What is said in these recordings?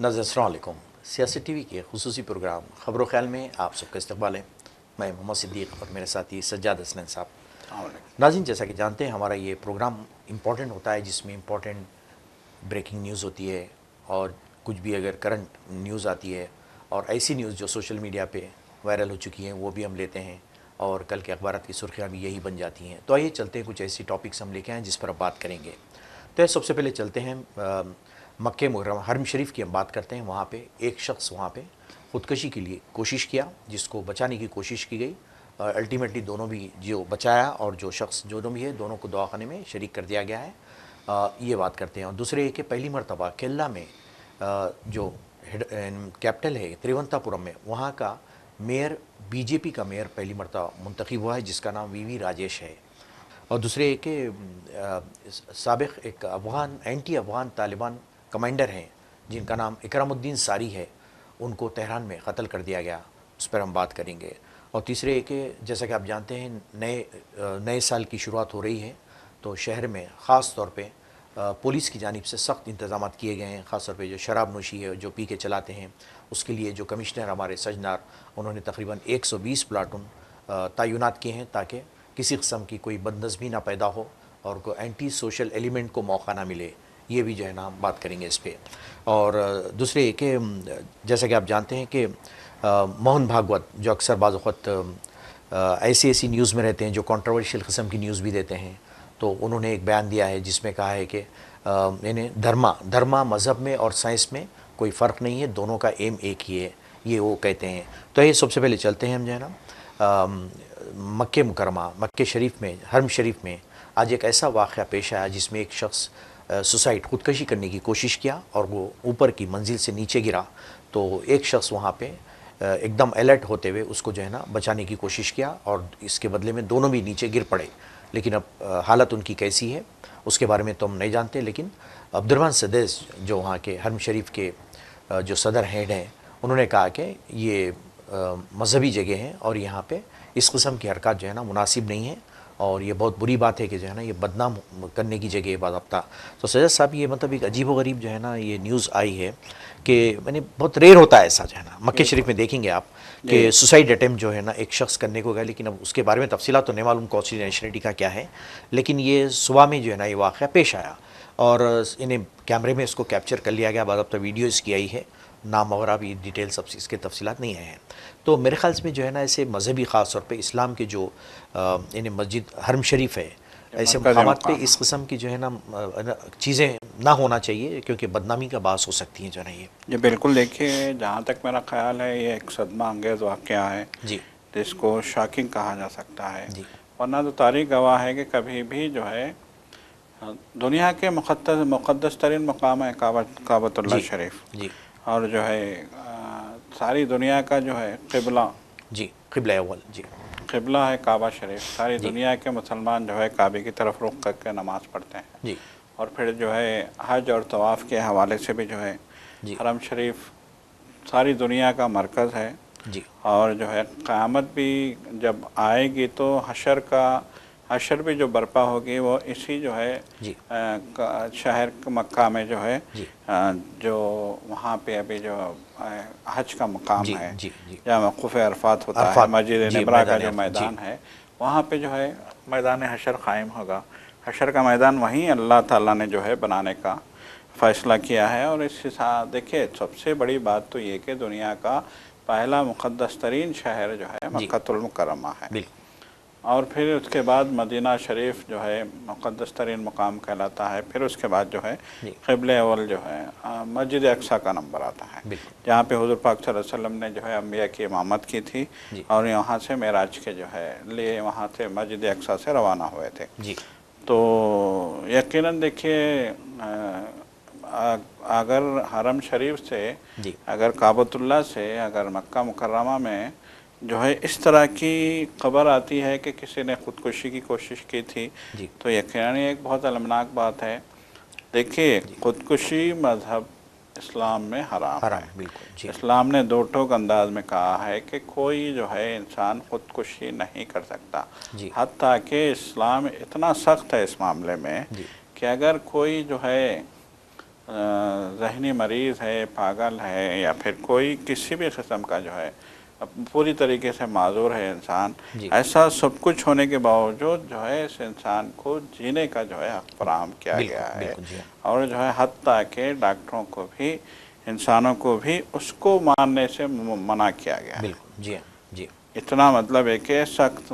नाज़रीन अस्सलाम वालेकुम। सियासत टीवी के खुसूसी प्रोग्राम ख़बरों ख्याल में आप सबका इस्तकबाल है। मैं मोहम्मद सिद्दीक़ और मेरे साथी सज्जाद हसनैन साहब। नाज़रीन, जैसा कि जानते हैं हमारा ये प्रोग्राम इम्पॉर्टेंट होता है, जिसमें इम्पॉर्टेंट ब्रेकिंग न्यूज़ होती है और कुछ भी अगर करंट न्यूज़ आती है और ऐसी न्यूज़ जो सोशल मीडिया पे वायरल हो चुकी हैं वो भी हम लेते हैं और कल के अखबारात की सुर्खियाँ भी यही बन जाती हैं। तो आइए चलते हैं, कुछ ऐसी टॉपिक्स हम लेके आए जिस पर अब बात करेंगे। तो सबसे पहले चलते हैं मक्के मुकर्रमा हरम शरीफ की हम बात करते हैं। वहाँ पे एक शख्स वहाँ पे ख़ुदकशी के लिए कोशिश किया, जिसको बचाने की कोशिश की गई। अल्टीमेटली दोनों भी, जो बचाया और जो शख्स दोनों भी है, दोनों को दवाखाने में शरीक कर दिया गया है। ये बात करते हैं। और दूसरे एक पहली मरतबा केरला में जो कैपिटल है तिरुवनंतपुरम में, वहाँ का मेयर बीजेपी का मेयर पहली मरतबा मुंतखब हुआ है, जिसका नाम वीवी राजेश है। और दूसरे एक साबिक़ एक अफ़गान एंटी अफ़गान तालिबान कमांडर हैं जिनका नाम इकरामुद्दीन सारी है, उनको तेहरान में कत्ल कर दिया गया, उस पर हम बात करेंगे। और तीसरे एक, जैसा कि आप जानते हैं नए साल की शुरुआत हो रही है, तो शहर में ख़ास तौर पे पुलिस की जानिब से सख्त इंतज़ाम किए गए हैं। ख़ास तौर पे जो शराब नोशी है, जो पी के चलाते हैं, उसके लिए जो कमिश्नर हमारे सजनार, उन्होंने तकरीबन 120 प्लाटून तैनात किए हैं ताकि किसी किस्म की कोई बदनज़मी ना पैदा हो और कोई एंटी सोशल एलिमेंट को मौका ना मिले। ये भी जो है ना हम बात करेंगे इस पर। और दूसरे एक, जैसा कि आप जानते हैं कि मोहन भागवत जो अक्सर बाज़ वक़्त ऐसी न्यूज़ में रहते हैं जो कंट्रोवर्शियल किस्म की न्यूज़ भी देते हैं, तो उन्होंने एक बयान दिया है जिसमें कहा है कि यानी धर्मा मज़हब में और साइंस में कोई फ़र्क नहीं है, दोनों का एम एक ही है, ये वो कहते हैं। तो ये सबसे पहले चलते हैं हम जो है ना मक्के मुकरमा मक्के शरीफ में, हरम शरीफ में आज एक ऐसा वाक़या पेश आया जिसमें एक शख्स सुसाइड ख़ुदकशी करने की कोशिश किया और वो ऊपर की मंजिल से नीचे गिरा। तो एक शख्स वहाँ पे एकदम अलर्ट होते हुए उसको जो है ना बचाने की कोशिश किया और इसके बदले में दोनों भी नीचे गिर पड़े। लेकिन अब हालत उनकी कैसी है उसके बारे में तो हम नहीं जानते, लेकिन अब्दुर्रहमान सदैस जो वहाँ के हरम शरीफ के जो सदर हेड हैं, उन्होंने कहा कि ये मजहबी जगह है और यहाँ पे इस किस्म की हरकत जो है ना मुनासिब नहीं है और ये बहुत बुरी बात है कि जो है ना ये बदनाम करने की जगह बाज़ाब्ता। तो सैयद साहब, ये मतलब एक अजीब व गरीब जो है ना ये न्यूज़ आई है कि मैंने बहुत रेयर होता है ऐसा जो है ना मक्के शरीफ में देखेंगे आप कि सुसाइड अटैम्प्ट जो है ना एक शख्स करने को गया, लेकिन अब उसके बारे में तफसीलात तो नहीं मालूम कौन सी नेशनलिटी का क्या है, लेकिन ये सुबह में जो है ना ये वाक़या पेश आया और इन्हें कैमरे में इसको कैप्चर कर लिया गया, बाज़ाब्ता वीडियो इसकी आई है, नाम वगैरह भी डिटेल सब इसके तफसीलात नहीं आए हैं। तो मेरे ख्याल से जो है ना ऐसे मजहबी ख़ास तौर पे इस्लाम के जो यानी मस्जिद हरम शरीफ है, ऐसे मकामात पे इस किस्म की जो है ना चीज़ें ना होना चाहिए, क्योंकि बदनामी का बास हो सकती हैं जो है ये बिल्कुल। देखिए, जहाँ तक मेरा ख्याल है ये एक सदमा अंगेज़ वाक़या है जी, जिसको शॉकिंग कहा जा सकता है। वरना तो तारीख़ गवाह है कि कभी भी जो है दुनिया के मुक़द्दस तरीन मकाम है काबतुल्लाह शरीफ जी, और जो है सारी दुनिया का जो है क़िबला, जी क़िबला अव्वल, जी क़िबला है काबा शरीफ। सारी दुनिया के मुसलमान जो है काबे की तरफ रुख करके नमाज़ पढ़ते हैं जी। और फिर जो है हज और तवाफ़ के हवाले से भी जो है हरम शरीफ सारी दुनिया का मरकज़ है जी। और जो है क़यामत भी जब आएगी तो हशर भी जो बर्पा होगी वो इसी जो है शहर मक्का में जो है जो वहाँ पे अभी जो हज का मकाम है जहाँ मौक़ूफ़ अरफ़ात होता है, मस्जिद नबरा का जो मैदान है, वहाँ पे जो है मैदान हशर क़ायम होगा। हशर का मैदान वहीं अल्लाह ताला ने जो है बनाने का फ़ैसला किया है। और इस हिसाब देखिए, सबसे बड़ी बात तो ये कि दुनिया का पहला मुक़द्दस तरीन शहर जो है मक्कातुल मुकर्रमा है और फिर उसके बाद मदीना शरीफ जो है मुक़द्दस तरीन मकाम कहलाता है। फिर उसके बाद जो है क़िबले अव्वल जो है मस्जिद अक़सा का नंबर आता है, जहाँ पे हुज़ूर पाक सल्लल्लाहु अलैहि वसल्लम ने जो है अम्बिया की इमामत की थी और यहाँ से मेराज के जो है लिए वहाँ से मस्जिद अक़सा से रवाना हुए थे। तो यकीनन देखिए, अगर हरम शरीफ से, अगर काबतुल्लाह से, अगर मक्का मुकर्रमा में जो है इस तरह की खबर आती है कि किसी ने ख़ुदकुशी की कोशिश की थी, तो यकीनन एक बहुत अलमनाक बात है। देखिए, ख़ुदकुशी मज़हब इस्लाम में हराम हराम है। बिल्कुल जी। इस्लाम ने दो टोक अंदाज में कहा है कि कोई जो है इंसान खुदकुशी नहीं कर सकता। जी हत्ता कि इस्लाम इतना सख्त है इस मामले में जी कि अगर कोई जो है ज़हनी मरीज़ है, पागल है, या फिर कोई किसी भी किस्म का जो है पूरी तरीके से माजूर है इंसान, जी ऐसा सब कुछ होने के बावजूद जो है इस इंसान को जीने का जो है हक फराहम किया बिल्कुल गया है। बिल्कुल जी हाँ। और जो है हत्ता के डॉक्टरों को भी, इंसानों को भी उसको मानने से मना किया गया है। बिल्कुल जी हाँ जी इतना मतलब है कि सख्त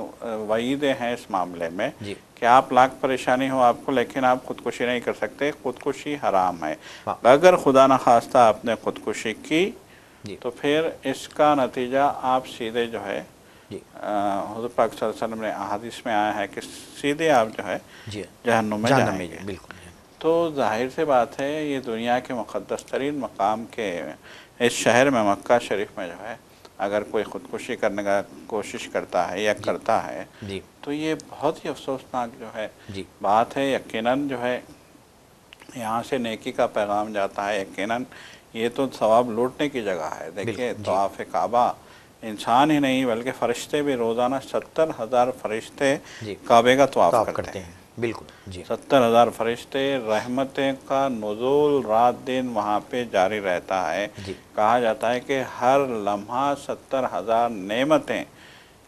वईदें हैं इस मामले में जी कि आप लाख परेशानी हो आपको, लेकिन आप खुदकुशी नहीं कर सकते। खुदकुशी हराम है। हाँ अगर खुदा न खास्ता आपने खुदकुशी की जी तो फिर इसका नतीजा आप सीधे जो है जी हुज़ूर पाक सल्लल्लाहु अलैहि वसल्लम ने हदीस में आया है कि सीधे आप जो है जी जहन्नुम में जहन्नम में जाएंगे। बिल्कुल जी तो जाहिर सी बात है ये दुनिया के मुक़द्दस तरीन मकाम के इस शहर में, मक्का शरीफ में जो है अगर कोई ख़ुदकुशी करने का कोशिश करता है या जी करता है जी तो ये बहुत ही अफसोसनाक जो है जी बात है। यकीनन जो है यहाँ से नेकी का पैगाम जाता है। यकीनन ये तो सवाब लूटने की जगह है। देखिए बिल्कुल जी तवाफ़ काबा इंसान ही नहीं बल्कि फ़रिश्ते भी रोज़ाना 70,000 फ़रिश्ते जी काबे का तवाफ़ तवाफ करते करते हैं। हैं बिल्कुल जी 70,000 फरिश्ते, रहमतें का नुज़ूल रात दिन वहाँ पे जारी रहता है। जी कहा जाता है कि हर लम्हा 70,000 नेमतें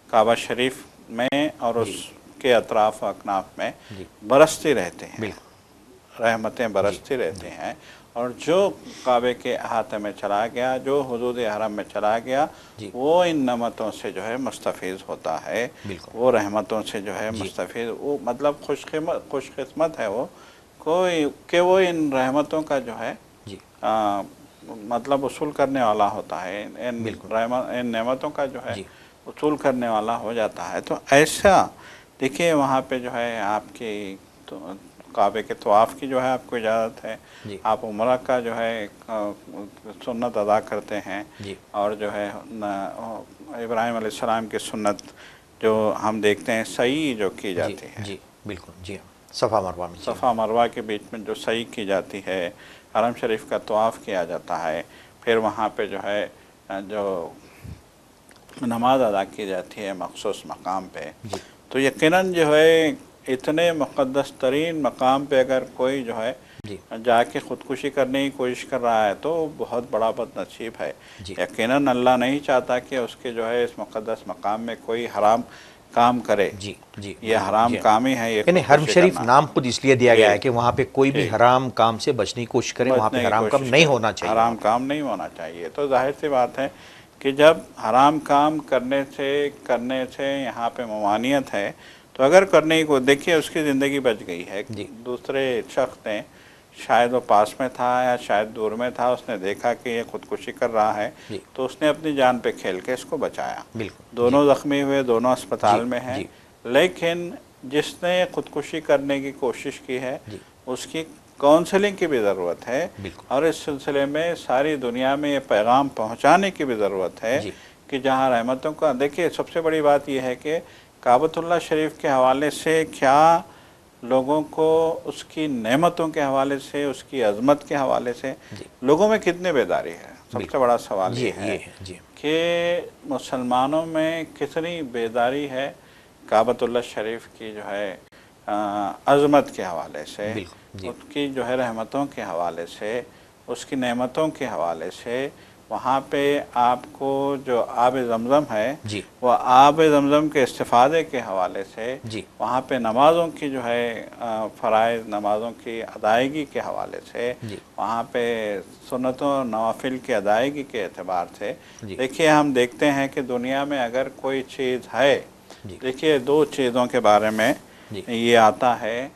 काबा शरीफ में और जी उसके अतराफ़ अकनाफ में जी बरसती रहते हैं, बिल्कुल रहमतें जी बरसती रहते जी हैं। और जो काबे के अहाते में चला गया, जो हुदूद हरम में चला गया, जी वो इन नेमतों से जो है मुस्तफ़ीज़ होता है, बिल्कुल वो रहमतों से जो है जी मुस्तफ़ीज़, वो मतलब खुशकिस्मत है वो कोई कि वो इन रहमतों का जो है जी मतलब वसूल करने वाला होता है, बिल्कुल इन नेमतों का जो है जी वसूल करने वाला हो जाता है। तो ऐसा देखिए वहाँ पे जो है आपकी तो काबे के तवाफ़ की जो है आपको इजाज़त है। जी आप उम्रा का जो है सुन्नत अदा करते हैं। जी और जो है इब्राहीम अलैहिस्सलाम की सुन्नत जो हम देखते हैं सही जो की जी जाती है, जी बिल्कुल जी हाँ सफ़ा मरवा में जी सफ़ा मरवा के बीच में जो सही की जाती है, हरम शरीफ का तवाफ़ किया जाता है, फिर वहाँ पे जो है जो नमाज अदा की जाती है मखसूस मकाम पे। जी तो यकीनन जो है इतने मुक़द्दस तरीन मकाम पे अगर कोई जो है जी जाके ख़ुदकुशी करने की कोशिश कर रहा है तो बहुत बड़ा बदनसीब है। जी यकीनन अल्लाह नहीं चाहता कि उसके जो है इस मुक़द्दस मकाम में कोई हराम काम करे। जी जी ये बिल्कुल हराम जी हाँ। काम ही है, ये यानी हरम ख़ुदकुशी शरीफ करना। नाम खुद इसलिए दिया जी गया है कि वहाँ पे कोई भी जी हराम काम से बचने की कोशिश करे, वहाँ पे बचने की हराम काम कोशिश नहीं करें, होना चाहिए वहाँ हराम पे काम नहीं होना चाहिए। तो जाहिर सी बात है कि जब हराम काम करने से यहाँ पे ममानियत है तो अगर करने को देखिए उसकी ज़िंदगी बच गई है। जी दूसरे शख्स ने शायद वो पास में था या शायद दूर में था, उसने देखा कि ये खुदकुशी कर रहा है जी तो उसने अपनी जान पे खेल के इसको बचाया। बिल्कुल जी दोनों ज़ख्मी हुए, दोनों अस्पताल जी में हैं, जी लेकिन जिसने खुदकुशी करने की कोशिश की है जी उसकी काउंसलिंग की भी ज़रूरत है। बिल्कुल और इस सिलसिले में सारी दुनिया में ये पैगाम पहुंचाने की भी ज़रूरत है जी कि जहां रहमतों का, देखिए सबसे बड़ी बात यह है कि काबतुल्लाह शरीफ के हवाले से क्या लोगों को उसकी नेमतों के हवाले से, उसकी अज़मत के हवाले से जी लोगों में कितनी बेदारी है। सबसे बिल्कुल बड़ा सवाल ये ये है है जी कि मुसलमानों में कितनी बेदारी है काबतुल्लाह शरीफ की जो है अज़मत के हवाले से, बिल्कुल जी उसकी जो है रहमतों के हवाले से, उसकी नेमतों के हवाले से। वहाँ पे आपको जो आब ज़मज़म है जी वह आब ज़मज़म के इस्तिफ़ादे के हवाले से, जी वहाँ पे नमाज़ों की जो है फ़राइज़ नमाज़ों की अदायगी के हवाले से, जी वहाँ पे सुन्नतों नवाफिल की अदायगी के एतबार से जी देखिए हम देखते हैं कि दुनिया में अगर कोई चीज़ है, जी देखिए दो चीज़ों के बारे में जी ये आता है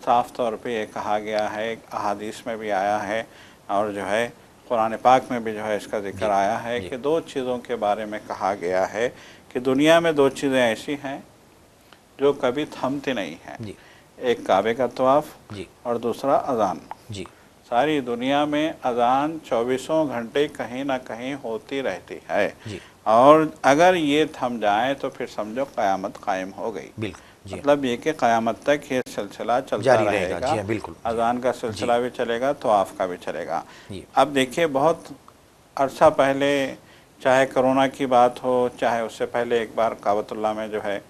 साफ़ तौर पे, ये कहा गया है, अहादीस में भी आया है और जो है कुरान पाक में भी जो है इसका ज़िक्र जी आया है जी कि दो चीज़ों के बारे में कहा गया है कि दुनिया में दो चीज़ें ऐसी हैं जो कभी थमती नहीं हैं। जी एक काबे का तवाफ़ जी और दूसरा अज़ान। जी सारी दुनिया में अजान 24 घंटे कहीं ना कहीं होती रहती है जी। और अगर ये थम जाए तो फिर समझो क़यामत कायम हो गई। बिल्कुल। मतलब ये कि क़यामत तक ये सिलसिला चलता जारी रहेगा। जी हाँ, बिल्कुल। अजान का सिलसिला भी चलेगा, तवाफ़ का भी चलेगा। जी। अब देखिए, बहुत अरसा पहले, चाहे कोरोना की बात हो, चाहे उससे पहले एक बार काबतुल्लाह में जो है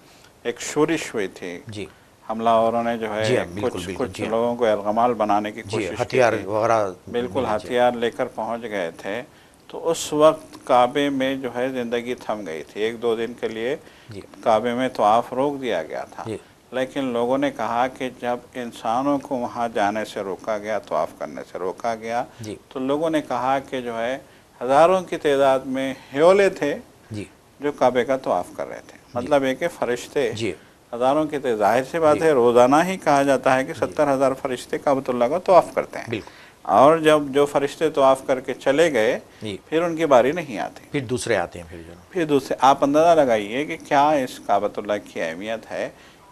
एक शोरिश हुई थी। जी। हमलावरों ने जो है जी हाँ, बिल्कुल, कुछ बिल्कुल, कुछ जी हाँ। लोगों को अलगमाल बनाने की जी, कोशिश की हथियार थी। वगैरह बिल्कुल मिले, जी। हथियार लेकर पहुंच गए थे। तो उस वक्त काबे में जो है ज़िंदगी थम गई थी। 1-2 दिन के लिए जी। काबे में तवाफ़ रोक दिया गया था। जी। लेकिन लोगों ने कहा कि जब इंसानों को वहाँ जाने से रोका गया, तवाफ़ करने से रोका गया, जी। तो लोगों ने कहा कि जो है हज़ारों की तादाद में ह्योले थे जी। जो काबे का तवाफ़ कर रहे थे। मतलब एक फ़रिश्ते जी। हज़ारों की, तो ज़ाहिर सी बात जी। है, रोज़ाना ही कहा जाता है कि 70,000 फ़रिश्ते काबतुल्लाह का तवाफ़ करते हैं। बिल्कुल। और जब जो फ़रिश्ते तवाफ़ करके चले गए, जी। फिर उनकी बारी नहीं आती, फिर दूसरे आते हैं, फिर दूसरे। आप अंदाज़ा लगाइए कि क्या इस काबतुल्लाह की अहमियत है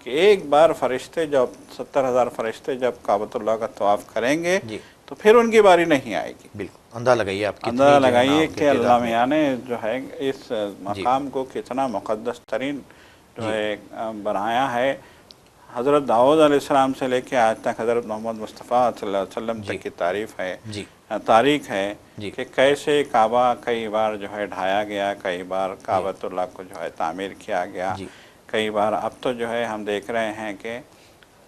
कि एक बार फ़रिश्ते जब 70,000 फ़रिश्ते जब काबतुल्लाह का तवाफ़ करेंगे जी। तो फिर उनकी बारी नहीं आएगी। बिल्कुल, अंदाज़ा लगाइए आप अंदाज़ा कितनी जो है ना लगाइए उनके कि अल्लाह तादाद में। मियाँ ने जो है इस जी। मकाम को कितना मुक़द्दस तरीन जो जी। है बनाया है। हज़रत दाऊद अलैहिस्सलाम से लेके आज तक हज़रत मोहम्मद मुस्तफ़ा सल्लल्लाहु अलैहि वसल्लम जी। तक की तारीफ़ है, जी। तारीख़ है जी। कि कैसे काबा कई बार जो है ढाया गया, कई बार जी। काबतुल्लाह को जो है तामीर किया गया, जी। कई बार। अब तो जो है हम देख रहे हैं कि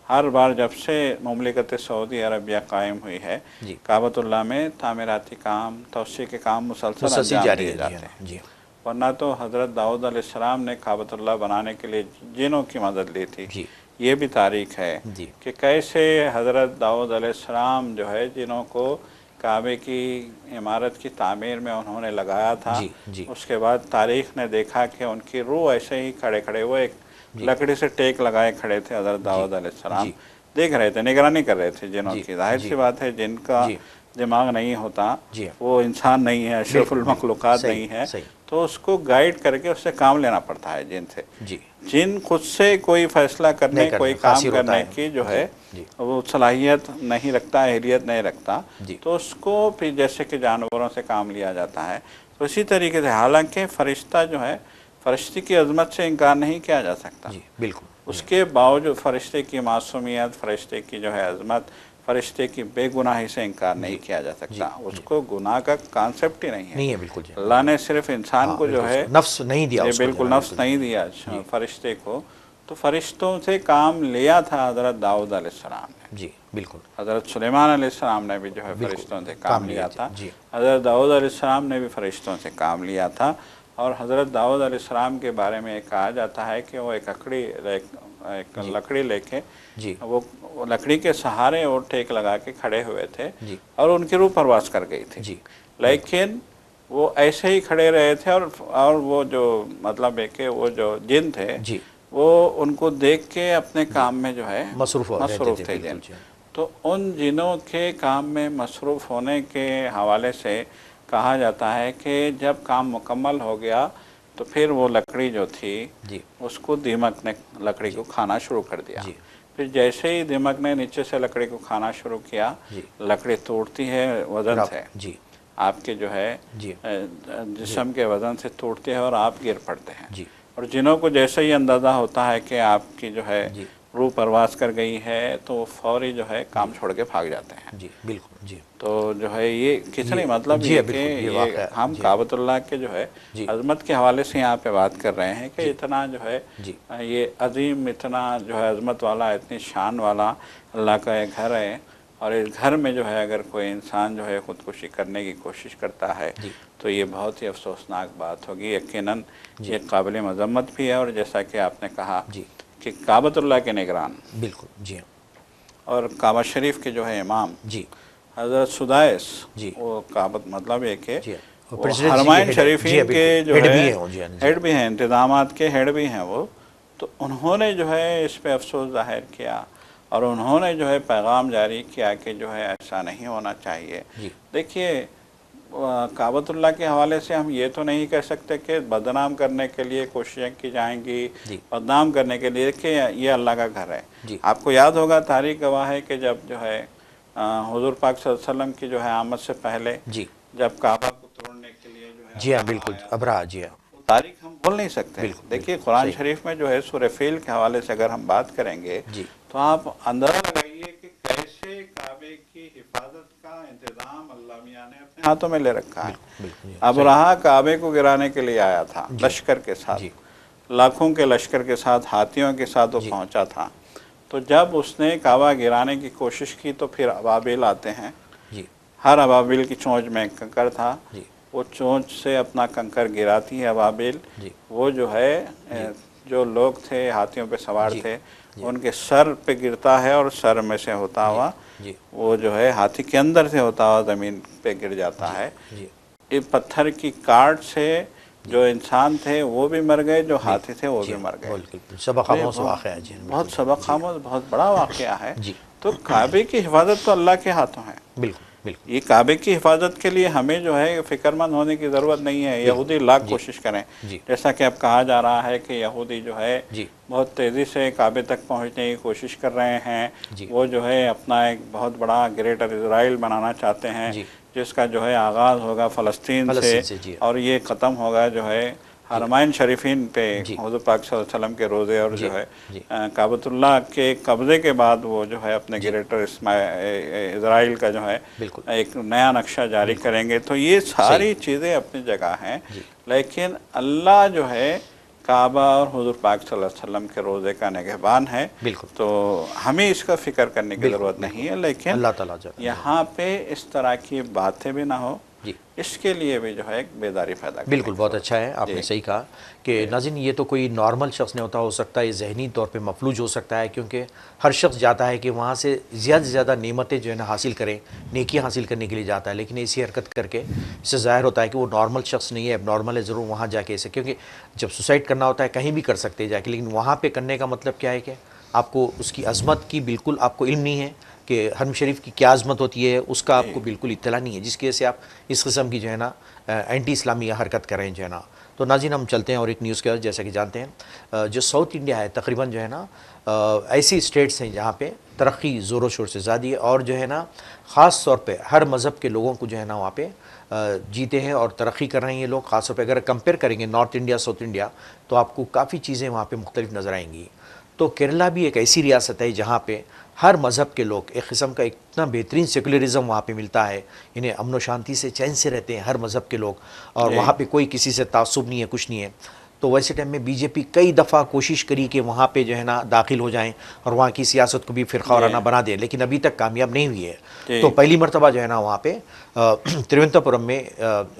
हर बार जब से मुमलिकत सऊदी अरबिया कायम हुई है, जी। काबतुल्लाह में तामीराती काम, तौसीए के काम मुसलसल मुसलसल अंजाम जारी दिए है, जी जाते हाँ, हैं। जी। वरना तो हज़रत दाऊद अलैहिस्सलाम ने काबतुल्लाह बनाने के लिए जिनों की मदद ली थी। जी। ये भी तारीख़ है जी। कि कैसे हज़रत दाऊद अलैहिस्सलाम जो है जिनों को काबे की इमारत की तामीर में उन्होंने लगाया था, जी। जी। उसके बाद तारीख़ ने देखा कि उनकी रूह ऐसे ही खड़े खड़े, वो एक जी। लकड़ी से टेक लगाए खड़े थे। हज़रत जी। दाऊद अलैहिस्सलाम जी। देख रहे थे, निगरानी कर रहे थे जिनों जी। की। ज़ाहिर जी। सी बात है, जिनका जी। दिमाग नहीं होता जी हाँ। वो इंसान नहीं है, बिल्कुल, अशरफुल बिल्कुल। मखलूक़ात सही, नहीं है। सही। तो उसको गाइड करके उससे काम लेना पड़ता है जिन से। जी। जिन खुद से कोई फ़ैसला नहीं करने, कोई करना, काम कासिर होता करने है। की जो जी। है जी। वो सलाहियत नहीं रखता, अहलियत नहीं रखता, जी। तो उसको फिर जैसे कि जानवरों से काम लिया जाता है। तो इसी तरीके से, हालांकि फ़रिश्ता जो है, फ़रिश्ते की अज़मत से इनकार नहीं किया जा सकता। जी, बिल्कुल। जी। उसके बावजूद फ़रिश्ते की मासूमियत, फ़रिश्ते की जो है अज़मत, फ़रिश्ते की बेगुनाही से इनकार नहीं जी। किया जा जी। सकता। जी। उसको गुनाह का कॉन्सेप्ट ही नहीं है। नहीं है, बिल्कुल जी। अल्लाह ने सिर्फ़ इंसान हाँ, को जो बिल्कुल है उसको नफ्स नहीं दिया, ये उसको जो है बिल्कुल ना, नफ्स बिल्कुल नहीं जी। दिया जी। फ़रिश्ते को। तो फ़रिश्तों से काम लिया था हज़रत दाऊद अलैहिस्सलाम ने। जी, बिल्कुल। हज़रत सुलेमान अलैहिस्सलाम ने भी जो है बिल्कुल, फ़रिश्तों से काम लिया जी। था। जी। हज़रत दाऊद अलैहिस्सलाम ने भी फ़रिश्तों से काम लिया था। और हज़रत दाऊद अलैहिस्सलाम के बारे में ये कहा जाता है कि वो एक जी। लकड़ी लेके, जी। वो लकड़ी के सहारे वो टेक लगा के खड़े हुए थे जी। और उनकी रूह परवास कर गई थी। जी, बिल्कुल। लेकिन वो ऐसे ही खड़े रहे थे और वो जो मतलब है कि वो जो जिन थे, जी। वो उनको देख के अपने जी, काम में जो है मसरूफ़ रहते मसरूफ़ थे, थे बिल्कुल जिन। जी। तो उन जिनों के काम में मसरूफ़ होने के हवाले से कहा जाता है कि जब काम मुकम्मल हो गया तो फिर वो लकड़ी जो थी, जी। उसको दीमक ने लकड़ी जी। को खाना शुरू कर दिया। जी। फिर जैसे ही दीमक ने नीचे से लकड़ी को खाना शुरू किया, जी। लकड़ी टूटती है वज़न से, जी। आपके जो है जी। जी। जिस्म के वज़न से टूटते हैं और आप गिर पड़ते हैं। जी। और जिनों को जैसे ही अंदाज़ा होता है कि आपकी जो है जी। रूह परवास कर गई है, तो वो फ़ौरी जो है काम जी। छोड़ के भाग जाते हैं। जी, बिल्कुल। जी। तो जो है ये कितनी, ये मतलब जी ये हाँ, कि बिल्कुल, ये ये वाक़या हम जी। काबतुल्लाह के जो है जी। अज़मत के हवाले से यहाँ पे बात कर रहे हैं कि जी। इतना जो है जी। ये अज़ीम, इतना जो है अज़मत वाला, इतनी शान वाला अल्लाह का एक घर है। और इस घर में जो है अगर कोई इंसान जो है ख़ुदकुशी करने की कोशिश करता है जी। तो ये बहुत ही अफसोसनाक बात होगी। यकीनन जी। ये काबिल मज़म्मत भी है। और जैसा कि आपने कहा जी। कि काबतुल्लाह के निगरान बिल्कुल, जी हाँ। और काबा शरीफ के जो है इमाम जी। हज़रत सुदाइस, जी। वो काबत मतलब है कि जी हाँ, और वो प्रेसिडेंसी के हरमैन हेड है। जी हाँ, शरीफीन के बिल्कुल, जो हेड है भी हैं वो, जी हाँ, जी हेड हाँ। भी हैं, इंतज़ामात के हेड भी हैं वो। तो उन्होंने जो है इस पे अफसोस ज़ाहिर किया और उन्होंने जो है पैगाम जारी किया कि जो है ऐसा नहीं होना चाहिए। जी। देखिए, काबतुल्लाह के हवाले से हम ये तो नहीं कह सकते कि बदनाम करने के लिए कोशिशें की जाएंगी, जी। बदनाम करने के लिए। देखिए, ये अल्लाह का घर है। जी। आपको याद होगा, तारीख़ गवाह है कि जब जो है हुजूर पाक सल्लल्लाहु अलैहि वसल्लम की जो है आमद से पहले जी जब काबा को तोड़ने के लिए जो है जी हाँ, बिल्कुल अबरा, जी हाँ, वो तारीख हम भूल नहीं सकते। बिल्कुल देखिए बिल्कुल कुरान सही, शरीफ में जो है सूरह फील के हवाले से अगर हम बात करेंगे जी तो आप अंदाजा लगाइए कि कैसे काबे की हिफाजत का इंतजाम अल्लाह मियां ने अपने हाथों में ले रखा है। बिल्कुल बिल्कुल जी, सही, अबराहा काबे को गिराने के लिए आया था जी लश्कर के साथ, जी लाखों के लश्कर के साथ, हाथियों के साथ वो जी पहुंचा था। तो जब उसने काबा गिराने की कोशिश की तो फिर अबाबिल आते हैं, जी हर अबाबिल की चोंच में एक कंकड़ था, जी वो चोंच से अपना कंकड़ गिराती है अबाबिल। जी वो जो है जो लोग थे हाथियों पे सवार जी थे जी उनके सर पे गिरता है और सर में से होता जी हुआ जी वो जो है हाथी के अंदर से होता हुआ ज़मीन पे गिर जाता जी है। जी ये पत्थर की काट से जो इंसान थे वो भी मर गए, जो हाथी थे वो जी भी मर गए। बिल्कुल सबक तो ये आमोज़ वाक़या है जी, बहुत बिल्कुल सबक जी आमोज़ बहुत बड़ा वाक़या है। जी तो काबे की हिफाजत तो अल्लाह के हाथों है। बिल्कुल बिल्कुल ये काबे की हिफाजत के लिए हमें जो है फ़िक्रमंद होने की ज़रूरत नहीं है। बिल्कुल यहूदी लाख जी कोशिश करें, जी जैसा कि अब कहा जा रहा है कि यहूदी जो है जी बहुत तेज़ी से काबे तक पहुंचने की कोशिश कर रहे हैं। जी वो जो है अपना एक बहुत बड़ा ग्रेटर इज़राइल बनाना चाहते हैं, जी जिसका जो है आगाज़ होगा फ़लस्तीन से फ़लस्तीन से जी और ये ख़त्म होगा जो है जी हरमैन शरीफीन पे जी हुज़ूर पाक सल्लल्लाहु अलैहि वसल्लम के रोज़े और जी जो है जी काबतुल्लाह के कब्ज़े के बाद वो जो है अपने जी ग्रेटर इज़राइल का जो है बिल्कुल एक नया नक्शा जारी बिल्कुल करेंगे। तो ये सही सारी चीज़ें अपनी जगह हैं, जी लेकिन अल्लाह जो है काबा और हुज़ूर पाक सल्लल्लाहु अलैहि वसल्लम के रोज़े का निगहबान है। बिल्कुल तो हमें इसका फ़िक्र करने की बिल्कुल ज़रूरत नहीं बिल्कुल है, लेकिन अल्लाह ताला जी यहाँ पे इस तरह की बातें भी ना हो, जी इसके लिए भी जो है एक बेदारी पैदा करने बिल्कुल की बहुत ज़रूरत अच्छा है, जी आपने सही कहा कि जी नाज़रीन ये तो कोई नॉर्मल शख्स नहीं होता, हो सकता है ये ज़हनी तौर पे मफलूज हो सकता है, क्योंकि हर शख्स जाता है कि वहाँ से ज़्यादा से ज़्यादा नेमतें जो है ना हासिल करें, नेकियां हासिल करने के लिए जाता है, लेकिन ऐसी हरकत करके इससे ज़ाहिर होता है कि वो नॉर्मल शख्स नहीं है, अब नॉर्मल है ज़रूर वहाँ जाके ऐसे, क्योंकि जब सुसाइड करना होता है कहीं भी कर सकते हैं जाके, लेकिन वहाँ पर करने का मतलब क्या है कि आपको उसकी अज़मत की बिल्कुल आपको इल्म नहीं है कि हरम शरीफ की क्या अज़मत होती है, उसका आपको बिल्कुल इत्तला नहीं है, जिसकी वजह से आप इस किस्म की जो है ना एंटी इस्लामी हरकत कर रहे हैं जो है ना। तो नाज़रीन हम चलते हैं और एक न्यूज़ के बाद, जैसा कि जानते हैं जो साउथ इंडिया है तकरीबन जो है ना ऐसी स्टेट्स हैं जहाँ पे तरक्की ज़ोरों शोर से ज़्यादा है, और जो है ना ख़ास तौर पे हर मज़हब के लोगों को जो है ना वहाँ पे जीते हैं और तरक्की कर रहे हैं ये लोग। ख़ास तौर पे अगर कंपेयर करेंगे नॉर्थ इंडिया साउथ इंडिया, तो आपको काफ़ी चीज़ें वहाँ पे मुख्तलिफ नज़र आएंगी। तो केरला भी एक ऐसी रियासत है जहाँ पे हर मज़हब के लोग एक किस्म का इतना बेहतरीन सेकुलरिज़म वहाँ पे मिलता है, इन्हें अमन व शांति से चैन से रहते हैं हर मज़हब के लोग, और जी वहाँ पे कोई किसी से तासुब नहीं है, कुछ नहीं है। तो वैसे टाइम में बीजेपी कई दफ़ा कोशिश करी कि वहाँ पे जो है ना दाखिल हो जाएं और वहाँ की सियासत को भी फ़िरका वाराना बना दें, लेकिन अभी तक कामयाब नहीं हुई है। जी तो पहली मरतबा जो है ना वहाँ पे तिरुवनंतपुरम में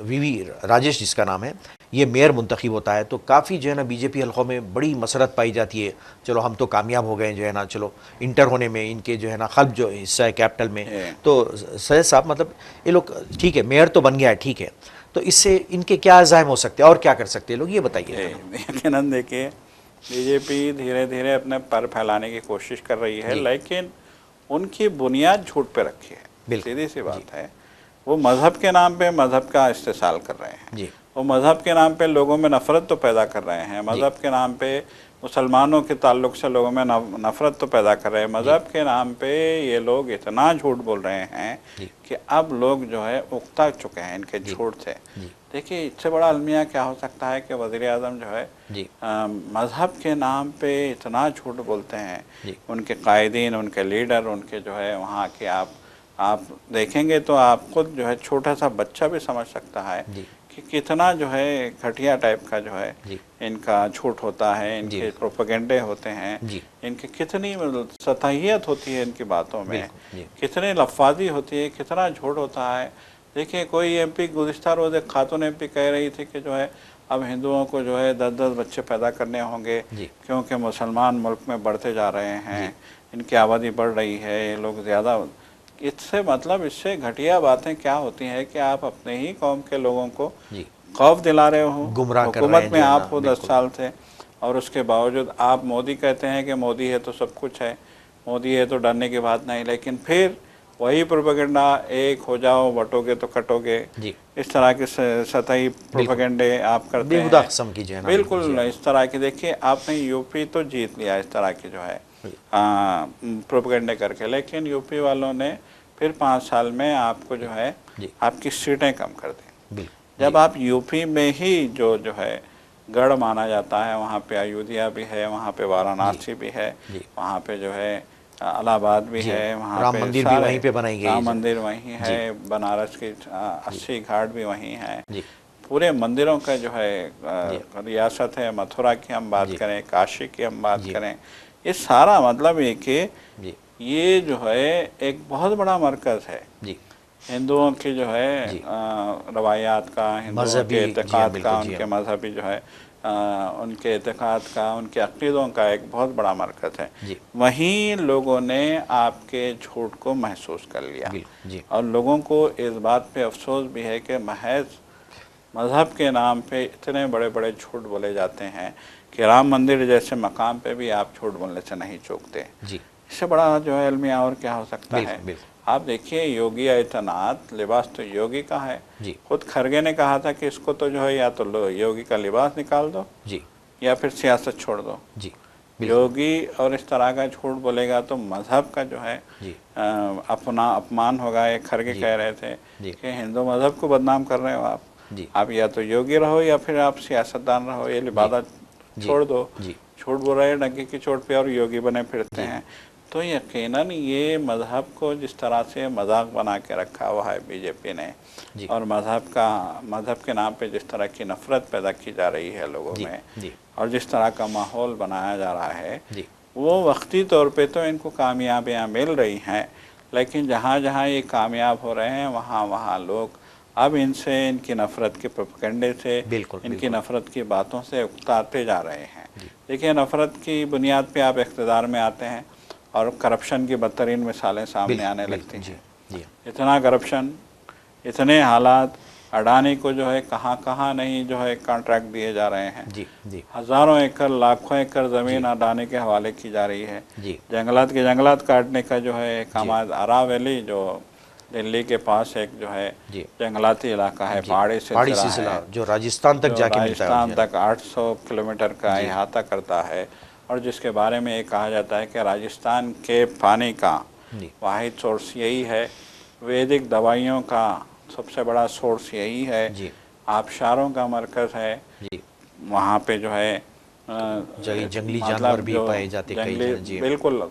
वीवी राजेश जिसका नाम है, ये मेयर मुंतखब होता है। तो काफ़ी जो है ना बीजेपी हल्कों में बड़ी मसरत पाई जाती है, चलो हम तो कामयाब हो गए जो है ना, चलो इंटर होने में इनके जो है ना खल्ब जो हिस्सा है कैपिटल में। तो सैयद साहब मतलब ये लोग ठीक है, मेयर तो बन गया है ठीक है, तो इससे इनके क्या अज़ाइम हो सकते हैं और क्या कर सकते हैं लोग, ये बताइए। यकीनन देखिए बीजेपी धीरे धीरे अपने पर फैलाने की कोशिश कर रही है, जी लेकिन उनकी बुनियाद झूठ पे रखी है। बिल्कुल सीधी सी बात है, वो मज़हब के नाम पे मज़हब का इस्तेसाल कर रहे हैं। जी वो मज़हब के नाम पे लोगों में नफ़रत तो पैदा कर रहे हैं, मज़हब के नाम पे मुसलमानों के ताल्लुक़ से लोगों में नफ़रत तो पैदा कर रहे हैं, मज़हब के नाम पे ये लोग इतना झूठ बोल रहे हैं कि अब लोग जो है उकता चुके हैं इनके झूठ से। देखिए इससे बड़ा अलमिया क्या हो सकता है कि वज़ीर आज़म जो है मज़हब के नाम पे इतना झूठ बोलते हैं, उनके कायदीन, उनके लीडर, उनके जो है वहाँ के आप देखेंगे तो आप खुद जो है छोटा सा बच्चा भी समझ सकता है कि कितना जो है घटिया टाइप का जो है इनका झूठ होता है, इनके प्रोपेगेंडे होते हैं, इनकी कितनी सतहियत होती है इनकी बातों में, कितनी लफाजी होती है, कितना झूठ होता है। देखिए कोई एमपी गुज़िश्ता रोज़ एक खातून एमपी कह रही थी कि जो है अब हिंदुओं को जो है 10-10 बच्चे पैदा करने होंगे क्योंकि मुसलमान मुल्क में बढ़ते जा रहे हैं, इनकी आबादी बढ़ रही है, ये लोग ज़्यादा। इससे मतलब इससे घटिया बातें क्या होती हैं कि आप अपने ही कौम के लोगों को खौफ दिला रहे हो, हुकूमत में आप हो 10 साल से, और उसके बावजूद आप मोदी कहते हैं कि मोदी है तो सब कुछ है, मोदी है तो डरने की बात नहीं, लेकिन फिर वही प्रोपेगेंडा एक हो जाओ बटोगे तो कटोगे, इस तरह के सतही प्रोपेगेंडे आप करते हैं बिल्कुल इस तरह की। देखिए आपने यूपी तो जीत लिया इस तरह की जो है प्रोपेगेंडे करके, लेकिन यूपी वालों ने फिर 5 साल में आपको जो है जी। आपकी सीटें कम कर दें। बिल्कुल जब आप यूपी में ही जो है गढ़ माना जाता है, वहाँ पे अयोध्या भी है, वहाँ पे वाराणसी भी है, जी। वहाँ पे जो है इलाहाबाद भी जी, है, वहाँ राम पे मंदिर भी सारे वहीं पे बनाई गई राम है। मंदिर वहीं जी। है, बनारस की 80 घाट भी वहीं है। जी। पूरे मंदिरों का जो है जी। रियासत है। मथुरा की हम बात जी। करें, काशी की हम बात जी। करें, ये सारा मतलब है कि जी। ये जो है एक बहुत बड़ा मरकज़ है जी। हिंदुओं की जो है जी। रवायात का, हिंदुओं मजहबी, के जी हाँ, एतक़ाद बिल्कुल, का, जी उनके हाँ। मजहबी जो है उनके एतक़ाद का, उनके अक़ीदों का एक बहुत बड़ा मरकज़ है। जी। वहीं लोगों ने आपके झूठ को महसूस कर लिया बिल्कुल, जी। और लोगों को इस बात पे अफ़सोस भी है कि महज मज़हब के नाम पे इतने बड़े बड़े झूठ बोले जाते हैं कि राम मंदिर जैसे मकाम पे भी आप झूठ बोलने से नहीं चूकते। जी। इससे बड़ा जो है अलमिया और क्या हो सकता है। बिल्कुल, बिल्कुल। आप देखिए योगी आदित्यनाथ, लिबास तो योगी का है। जी। खुद खरगे ने कहा था कि इसको तो जो है या तो योगी का लिबास निकाल दो जी। या फिर सियासत छोड़ दो। जी। बिल्कुल। योगी और इस तरह का झूठ बोलेगा तो मज़हब का जो है जी। अपना अपमान होगा। ये खरगे जी। कह रहे थे जी। कि हिंदू मज़हब को बदनाम कर रहे हो आप। जी। आप या तो योगी रहो या फिर आप सियासतदान रहो, ये जी। लिबादा जी। छोड़ दो। जी। झूठ बोल रहे हैं डंके की चोट पे और योगी बने फिरते जी। हैं। तो यकीनन ये मज़हब को जिस तरह से मजाक बना के रखा हुआ है बीजेपी ने, जी। और मज़हब के नाम पे जिस तरह की नफ़रत पैदा की जा रही है लोगों जी। में, जी। और जिस तरह का माहौल बनाया जा रहा है, जी। वो वक्ती तौर पे तो इनको कामयाबियाँ मिल रही हैं, लेकिन जहाँ जहाँ ये कामयाब हो रहे हैं वहाँ वहाँ लोग अब इनसे, इनकी नफ़रत के प्रोपेगेंडे से, बिल्कुल, इनकी बिल्कुल। नफ़रत की बातों से उकताते जा रहे हैं। जी। देखिए, नफ़रत की बुनियाद पे आप इक़्तिदार में आते हैं और करप्शन की बदतरीन मिसालें सामने आने बिल्कुल, लगती जी। हैं। जी। इतना करप्शन, इतने हालात, अडानी को जो है कहाँ कहाँ नहीं जो है कॉन्ट्रैक्ट दिए जा रहे हैं। जी। जी। हज़ारों एकड़, लाखों एकड़ जी। ज़मीन अडानी के हवाले की जा रही है। जी। जंगलात के जंगलात काटने का जो है जी। आरा वैली जो दिल्ली के पास एक जो है जी। जंगलाती इलाका है, जी। पहाड़ी पहाड़ी सिलसिला सिलसिला है, जो राजस्थान तक जो जाके मिलता है राजस्थान उसे। तक 800 किलोमीटर का जी। अहाता करता है, और जिसके बारे में ये कहा जाता है कि राजस्थान के पानी का जी। वाहिद सोर्स यही है, वैदिक दवाइयों का सबसे बड़ा सोर्स यही है, जी। आबशारों का मरकज़ है। जी। वहाँ पे जो है जंगली जानवर मतलब भी जो पाए जाते कई जंगली, जी। बिल्कुल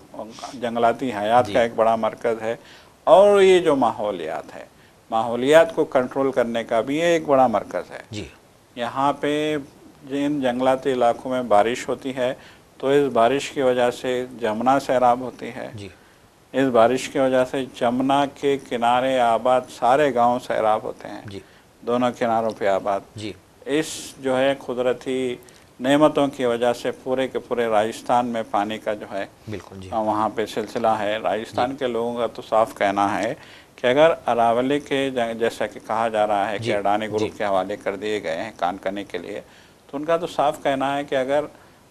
जंगलाती हयात जी। का एक बड़ा मरकज़ है। और ये जो माहौलियात है, माहौलियात को कंट्रोल करने का भी ये एक बड़ा मरकज़ है। जी। यहाँ पे जिन जंगलाती इलाकों में बारिश होती है तो इस बारिश की वजह से जमुना सैराब होती है। जी। इस बारिश की वजह से जमुना के किनारे आबाद सारे गांव सैराब होते हैं, जी। दोनों किनारों पे आबाद। जी। इस जो है कुदरती नेमतों की वजह से पूरे के पूरे राजस्थान में पानी का जो है बिल्कुल, जी। वहाँ पे सिलसिला है। राजस्थान जी। के लोगों का तो साफ कहना है कि अगर अरावली के जैसा कि कहा जा रहा है कि जी। अडानी ग्रुप जी। के हवाले कर दिए गए हैं कानकनी के लिए, तो उनका तो साफ कहना है कि अगर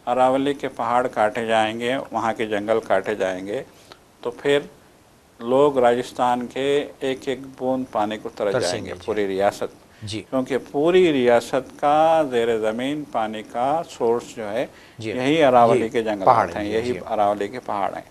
अरावली के पहाड़ काटे जाएंगे, वहाँ के जंगल काटे जाएंगे, तो फिर लोग राजस्थान के एक एक बूंद पानी को तरस जाएंगे, तरसेंगे, जी। पूरी रियासत। जी। क्योंकि पूरी रियासत का ज़ेर ज़मीन पानी का सोर्स जो है जी। यही अरावली ये के पहाड़ जंगलात है, हैं, जी, यही जी। अरावली के पहाड़ हैं।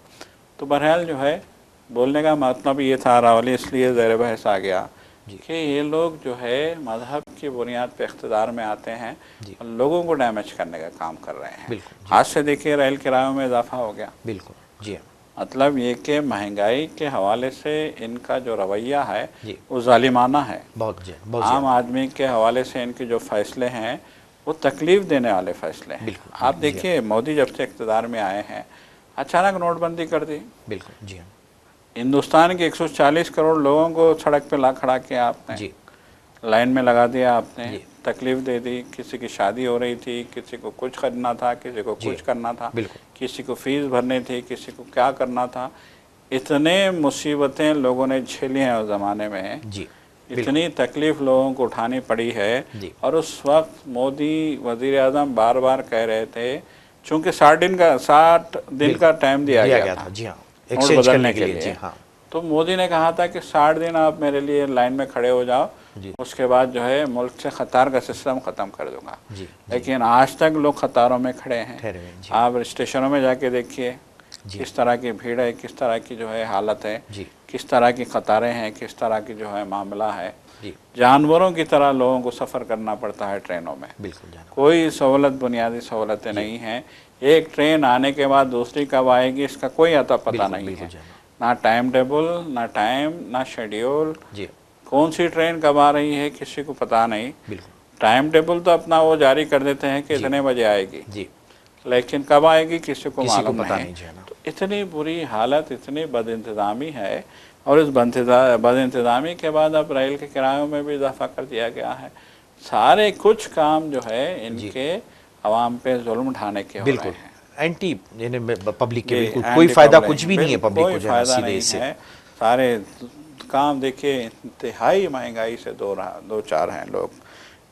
तो बहरहाल जो है बोलने का मतलब ये था, अरावली इसलिए ज़ेर बहस आ गया जी। कि ये लोग जो है मज़हब की बुनियाद पे इक़्तिदार में आते हैं जी। और लोगों को डैमेज करने का काम कर रहे हैं। बिल्कुल, जी। आज से देखिए रेल किरायों में इजाफा हो गया। बिल्कुल, जी। मतलब ये कि महंगाई के हवाले से इनका जो रवैया है जी। वो ज़ालिमाना है। बहुत जी, बहुत आम ज़्यादा। आदमी के हवाले से इनके जो फ़ैसले हैं वो तकलीफ़ देने वाले फ़ैसले हैं। बिल्कुल, आप जी, जी। देखिए मोदी जब से इक़्तिदार में आए हैं अचानक नोटबंदी कर दी। बिल्कुल, जी हाँ। हिंदुस्तान के 140 करोड़ लोगों को सड़क पे ला खड़ा किया आपने, जी। लाइन में लगा दिया आपने, जी। तकलीफ़ दे दी। किसी की शादी हो रही थी, किसी को कुछ करना था, किसी को जी। कुछ करना था, बिल्कुल। किसी को फ़ीस भरनी थी, किसी को क्या करना था। इतने मुसीबतें लोगों ने झेली हैं उस ज़माने में, जी। इतनी तकलीफ़ लोगों को उठानी पड़ी है। जी। और उस वक्त मोदी वज़ीर-ए-आज़म बार बार कह रहे थे, चूँकि 60 दिन का टाइम दिया गया था जी हाँ, नोट एक्सचेंज बदलने करने के के लिए, जी लिए, हाँ। तो मोदी ने कहा था कि 60 दिन आप मेरे लिए लाइन में खड़े हो जाओ, जी। उसके बाद जो है मुल्क से कतार का सिस्टम ख़त्म कर दूंगा। जी। लेकिन आज तक लोग कतारों में खड़े हैं। ठहरे हुए हैं, जी। आप स्टेशनों में जाके देखिए जी। किस तरह की भीड़ है, किस तरह की जो है हालत है। जी। किस तरह की कतारें हैं, किस तरह की जो है मामला है। जी जानवरों की तरह लोगों को सफ़र करना पड़ता है ट्रेनों में। बिल्कुल जानवर। कोई सहूलत, बुनियादी सहूलतें नहीं हैं। एक ट्रेन आने के बाद दूसरी कब आएगी इसका कोई अता पता बिल्कुल नहीं बिल्कुल है। जानवर। ना टाइम टेबल, ना टाइम, ना शेड्यूल। जी कौन सी ट्रेन कब आ रही है किसी को पता नहीं। बिल्कुल। टाइम टेबल तो अपना वो जारी कर देते हैं कि जी इतने बजे आएगी, जी लेकिन कब आएगी किसी को किसी को मालूम पता नहीं। नहीं जो है ना। तो इतनी बुरी हालत, इतनी बदइंतज़ामी है। और इस बदइंतज़ामी के बाद अब रेल के किरायों में भी इजाफा कर दिया गया है। सारे कुछ काम जो है इनके आवाम पे जुल्म ढाने के हो रहे बिल्कुल हैं। एंटी यानी पब्लिक के जी, बिल्कुल कोई एंटी फायदा पब्लिक कुछ भी नहीं है बिल्कुल पब्लिक कोई को जो है ना फ़ायदा सीधे नहीं इससे। है। सारे काम देखिए इंतहाई महंगाई से दो चार हैं लोग।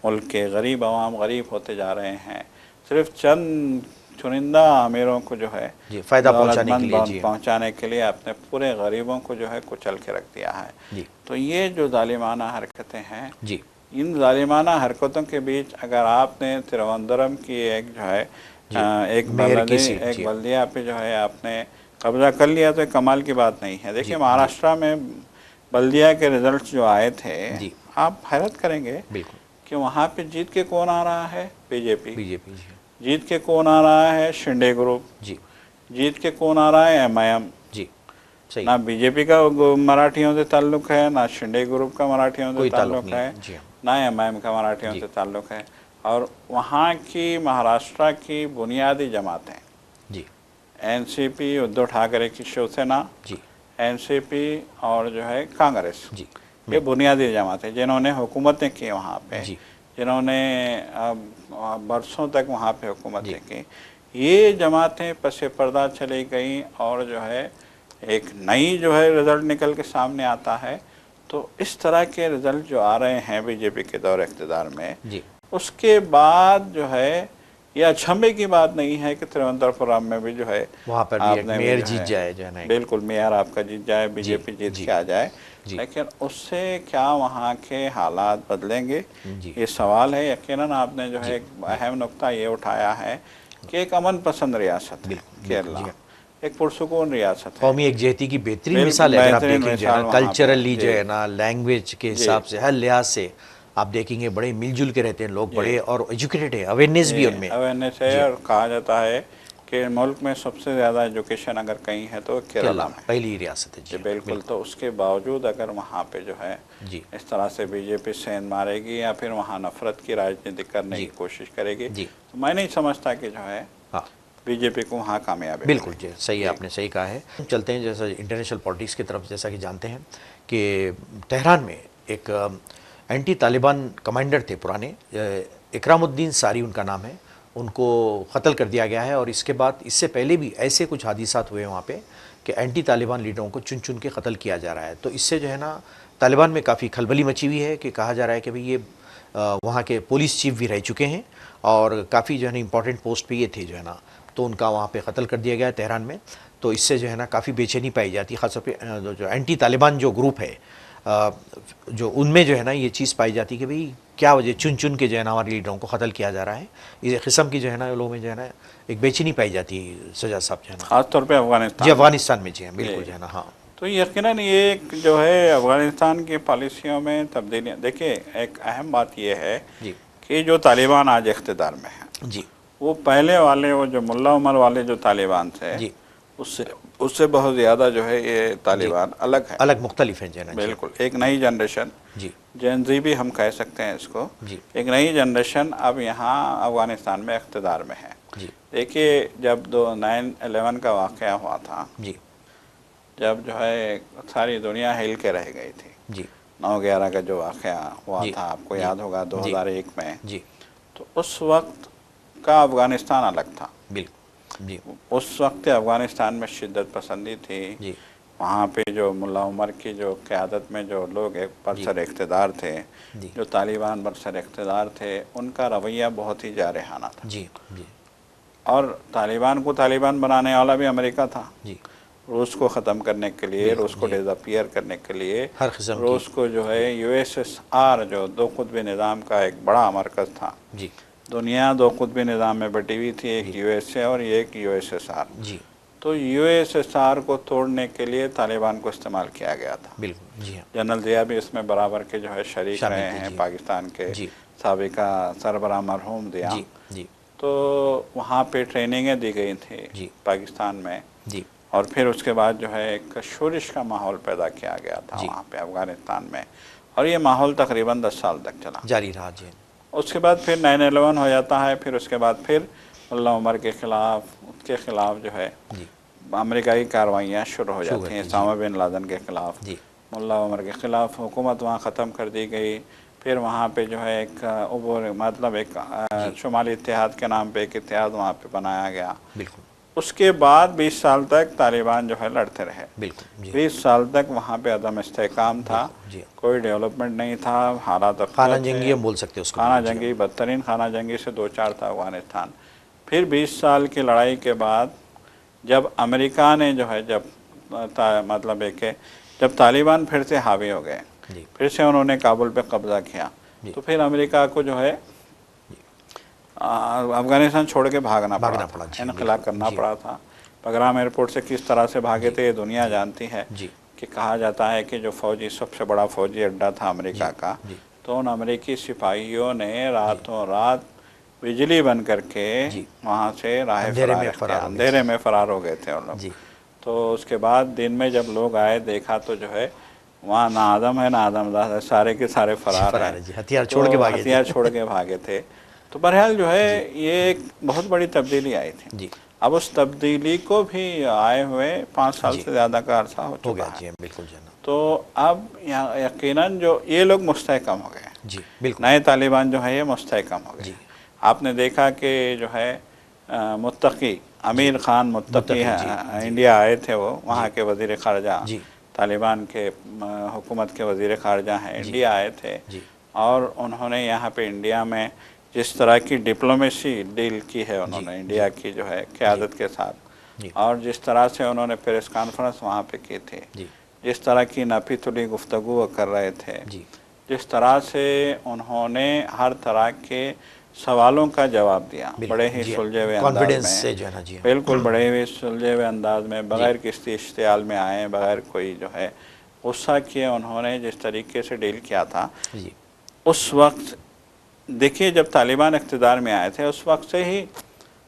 मुल्क के गरीब आवाम गरीब होते जा रहे हैं। सिर्फ चंद चुनिंदा अमीरों को जो है जी फ़ायदा पहुंचाने के लिए। जी पहुंचाने के लिए अपने पूरे गरीबों को जो है कुचल के रख दिया है। जी तो ये जो जालिमाना हरकतें हैं, जी इन जालिमाना हरकतों के बीच अगर आपने तिरुवनंतपुरम की एक जो है जी मेयर की सीट। एक जी बल्दिया पे जो है आपने कब्जा कर लिया तो एक कमाल की बात नहीं है। देखिए जी महाराष्ट्र में बल्दिया के रिजल्ट्स जो आए थे, जी आप हैरत करेंगे बिल्कुल। कि वहाँ पे जीत के कौन आ रहा है, बीजेपी। बीजेपी। जी जीत के कौन आ रहा है, शिंदे ग्रुप। जी जीत के कौन आ रहा है, एमआईएम। जी सही। ना बीजेपी का मराठियों से ताल्लुक़ है, ना शिंदे ग्रुप का मराठियों से कोई ताल्लुक ताल्लुक़ नहीं है, है। जी हाँ ना एमआईएम का मराठियों जी से ताल्लुक़ है। और वहाँ की महाराष्ट्र की बुनियादी जमातें, जी एनसीपी उद्धव ठाकरे की शिवसेना, जी एनसीपी और जो है कांग्रेस, जी ये बुनियादी जमातें जिन्होंने हुकूमतें की वहाँ पे, जी जिन्होंने बरसों तक वहाँ पे जी हुकूमतें की, ये जमातें पसे पर्दा चली गई। और जो है एक नई जो है रिज़ल्ट निकल के सामने आता है। तो इस तरह के रिज़ल्ट जो आ रहे हैं बीजेपी के दौर इक़्तिदार में, जी उसके बाद जो है ये अचंभे की बात नहीं है कि तिरुवनंतपुरम में भी जो है वहाँ पर भी एक आपने मेयर जो जीत है जाए जो है ना। बिल्कुल मेयर आपका जीत जाए, जी बीजेपी जीत जी के आ जाए, जी लेकिन उससे क्या वहाँ के हालात बदलेंगे, जी ये सवाल है। यकीनन आपने जो जी है एक जी अहम नुक्ता ये उठाया है कि एक अमन पसंद रियासत है बिल्कुल बिल्कुल। जी केरला, हाँ एक पुरसुकून रियासत है। कौमी एकजहती की बेहतरीन बिल्कुल मिसाल है। अगर आप बेहतरीन देखें जो है ना मिसाल वहाँ पे है। कल्चरली जो जी है ना लैंग्वेज के जी हिसाब से हर लिहाज से आप देखेंगे बड़े मिलजुल के रहते हैं लोग, जी बड़े और एजुकेटेड है, अवेयरनेस भी उनमें। अवेयरनेस है। जी और कहा जाता है कि मुल्क में सबसे ज़्यादा एजुकेशन अगर कहीं है तो केरला केरला में। पहली रियासत है। जी जी बिल्कुल। तो उसके बावजूद अगर वहाँ पे जो है जी इस तरह से बीजेपी सेंध मारेगी या फिर वहाँ नफरत की राजनीति करने जी की कोशिश करेगी, जी तो मैं नहीं समझता कि जो है हाँ बीजेपी को वहाँ कामयाबी बिल्कुल मिलेगी। जी सही है, आपने सही कहा है। चलते हैं जैसा इंटरनेशनल पॉलिटिक्स की तरफ। जैसा कि जानते हैं कि तेहरान में एक एंटी तालिबान कमांडर थे पुराने, इकरामुद्दीन सारी उनका नाम है, उनको कत्ल कर दिया गया है। और इसके बाद इससे पहले भी ऐसे कुछ हादिसात हुए वहाँ पे कि एंटी तालिबान लीडरों को चुन चुन के कत्ल किया जा रहा है। तो इससे जो है ना तालिबान में काफ़ी खलबली मची हुई है कि कहा जा रहा है कि भाई ये वहाँ के पुलिस चीफ भी रह चुके हैं और काफ़ी जो है ना इंपॉर्टेंट पोस्ट पे ये थे जो है ना, तो उनका वहाँ पे कत्ल कर दिया गया है तेहरान में। तो इससे जो है ना काफ़ी बेचैनी पाई जाती है, ख़ासतौर पे जो एंटी तालिबान जो ग्रुप है जो उनमें जो है ना ये चीज़ पाई जाती है कि भाई क्या वजह चुन चुन के जो है ना हमारे लीडरों को कत्ल किया जा रहा है। इस किस्म की जो है ना लोगों में जो है ना एक बेचैनी पाई जाती है सजा साहब जो है ना, ख़ासतौर पर अफगानिस्तान। जी अफगानिस्तान में जी हाँ बिल्कुल जो है ना। हाँ तो यकीनन ये एक जो है अफगानिस्तान की पॉलिसियों में तब्दीलियाँ, देखिए एक अहम बात यह है जी कि जो तालिबान आज इख्तिदार में है, जी वो पहले वाले वो जो मुल्ला उमर वाले जो तालिबान थे जी उससे बहुत ज़्यादा जो है ये तालिबान अलग है, अलग मुख्तलिफ है जो है ना। बिल्कुल एक नई जनरेशन, जी जेनजी भी हम कह सकते हैं इसको, जी एक नई जनरेशन अब यहाँ अफ़गानिस्तान में इख्तिदार में है। जी देखिए जब 9/11 का वाक़या हुआ था, जी जब जो है सारी दुनिया हिल के रह गई थी, जी 9/11 का जो वाक़या हुआ जी था आपको जी याद होगा जी 2001 में, जी तो उस वक्त का अफ़गानिस्तान अलग था। बिल्कुल जी उस वक्त अफ़गानिस्तान में शिद्दत पसंदी थी। जी वहाँ पे जो मुल्ला उमर की जो क़यादत में जो लोग एक बरसर इक़्तिदार थे, जी जो तालिबान बरसर इक़्तिदार थे, उनका रवैया बहुत ही जारहाना था। जी जी और तालिबान को तालिबान बनाने वाला भी अमेरिका था। जी रूस को ख़त्म करने के लिए, बिल्कुल, रूस को जी। डिसअपीयर करने के लिए, हर किस्म रूस की। को जो है USSR जो दो कुतबी निज़ाम का एक बड़ा मरकज़ था। जी दुनिया दो कुतबी निज़ाम में बटी हुई थी, एक जी USA और एक USSR। जी तो यूएसएसआर को तोड़ने के लिए तालिबान को इस्तेमाल किया गया था। बिल्कुल, जी हाँ। जनरल ज़िया भी इसमें बराबर के जो है शरीक शामिल रहे थे, हैं, जी। पाकिस्तान के जी। साबिका सरबराह मरहूम ज़िया। जी, जी, तो वहाँ पे ट्रेनिंगें दी गई थी जी। पाकिस्तान में, जी, और फिर उसके बाद जो है एक शोरिश का माहौल पैदा किया गया था जी। वहाँ पे अफ़गानिस्तान में, और ये माहौल तकरीबन 10 साल तक चला। जारी रहा, जी। उसके बाद फिर 9/11 हो जाता है, फिर उसके बाद फिर मुल्ला उमर के ख़िलाफ़, उसके ख़िलाफ़ जो है जी, अमेरिकाई कार्रवाइयाँ शुरू हो जाती हैं, जी। उसामा बिन लादेन के ख़िलाफ़, जी, मुल्ला उमर के ख़िलाफ़ हुकूमत वहाँ ख़त्म कर दी गई। फिर वहाँ पे जो है एक उबूर मतलब एक जी। शुमाली इत्तेहाद के नाम पे एक इत्तेहाद वहाँ पे बनाया गया। बिल्कुल, उसके बाद 20 साल तक तालिबान जो है लड़ते रहे। बिल्कुल, जी। 20 साल तक वहाँ पे अदम इस्तेहकाम था, बिल्कुल, जी। कोई डेवलपमेंट नहीं था, हालात खाना अफजल जंगी थे। हम बोल सकते हैं उसको, खाना बिल्कुल, जी जंगी, बदतरीन खाना जंगी से दो चार था अफ़गानिस्तान। फिर 20 साल की लड़ाई के बाद जब अमेरिका ने जो है मतलब एक जब तालिबान फिर से हावी हो गए, जी, फिर से उन्होंने काबुल पे कब्ज़ा किया, जी। तो फिर अमेरिका को जो है अफ़गानिस्तान छोड़ के भागना भागना पड़ा पड़ा, था, जी, इनक़िला बिल्कुल, करना जी। पड़ा था। बगराम एयरपोर्ट से किस तरह से भागे जी, थे ये दुनिया जानती है जी, कि कहा जाता है कि जो फ़ौजी सबसे बड़ा फ़ौजी अड्डा था अमेरिका जी, का, जी, तो उन अमेरिकी सिपाहियों ने जी, रातों रात बिजली बंद करके जी। वहाँ से राह अंधेरे में फरार किया। फरार हो गए, अंधेरे जी। में फ़रार हो गए थे उन लोग। जी, तो उसके बाद दिन में जब लोग आए, देखा तो जो है वहाँ ना आदम है ना आदमदास है, सारे के सारे जी, फरार फरार हैं। है, जी, हथियार छोड़ के तो भागे, जी। हथियार छोड़ के भागे थे। तो बहरहाल जो जी, है ये एक बहुत बड़ी तब्दीली आई थी। जी, अब उस तब्दीली को भी आए हुए 5 साल जी। से ज़्यादा का अरसा हो हो चुका गया, है। जी, बिल्कुल, जी, तो अब यहाँ यकीनन जो ये लोग मुस्तहकम हो गए, जी, बिल्कुल, नए तालिबान जो है ये मुस्तहकम हो गए। जी, आपने देखा कि जो है मुत्तकी जी। अमीर ख़ान मुत्तकी मुत्तकी, जी, जी, इंडिया आए थे, वो वहाँ जी, के वज़ीर ख़ारजा, जी, तालिबान के हुकूमत के वज़ीर ख़ारजा हैं, जी, इंडिया आए थे। जी, और उन्होंने यहाँ पे इंडिया में जिस तरह की डिप्लोमेसी डील की है जी, उन्होंने जी, इंडिया की जो है जी, क़यादत के साथ, जी, और जिस तरह से उन्होंने प्रेस कॉन्फ्रेंस वहाँ पे की थी, जी, जिस तरह की नपी तुली गुफ्तगू वो कर रहे थे, जी, जिस तरह से उन्होंने हर तरह के सवालों का जवाब दिया, बड़े बिल्कुल, ही जी हाँ। सुलझे हुए अंदाज कॉन्फिडेंस में, से जो है ना, जी हाँ। बिल्कुल बड़े हुए सुलझे हुए अंदाज में, जी, बग़ैर किसी इश्तियाल में आए, बग़ैर कोई जो है गुस्सा किए उन्होंने जिस तरीके से डील किया था, जी, उस वक्त देखिए जब तालिबान इक़्तिदार में आए थे उस वक्त से ही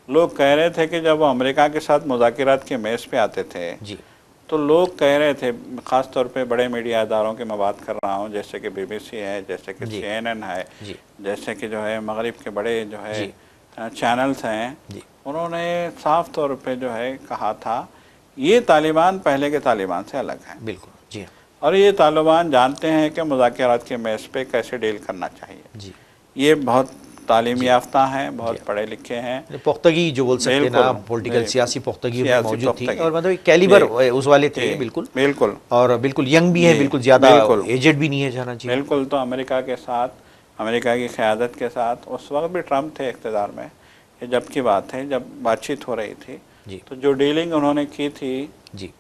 लोग कह रहे थे कि जब वो अमेरिका के साथ मुज़ाकरात के मेज़ पे आते थे, जी, तो लोग कह रहे थे, ख़ास तौर पे बड़े मीडिया इदारों की मैं बात कर रहा हूँ, जैसे कि BBC है, जैसे कि जी, CNN है, जी, जैसे कि जो है मगरिब के बड़े जो है जी, चैनल्स हैं, जी, उन्होंने साफ तौर पे जो है कहा था ये तालिबान पहले के तालिबान से अलग है, बिल्कुल, जी हाँ। और ये तालिबान जानते हैं कि मुज़ाकरात के मेज़ पे कैसे डील करना चाहिए। जी, ये बहुत तालीम जी, याफ्ता हैं, जी बहुत हाँ। पढ़े लिखे हैं। यानी पुख्तगी जो बोल सकते हैं ना, बिल्कुल, पॉलिटिकल सियासी पुख्तगी उनमें सियासी मौजूद थी, पुख्तगी। और मतलब एक कैलिबर जी, उस वाले थे, जी, बिल्कुल। बिल्कुल। और बिल्कुल यंग भी है, जी, बिल्कुल ज़्यादा बिल्कुल, एजेड भी नहीं है जाना, जी हाँ। बिल्कुल। तो अमेरिका के साथ, अमेरिका की क़यादत के साथ उस वक़्त भी ट्रम्प थे इक़्तिदार में, ये जब की बात है, जब बातचीत हो रही थी, जी, तो जो डीलिंग उन्होंने की थी, जी,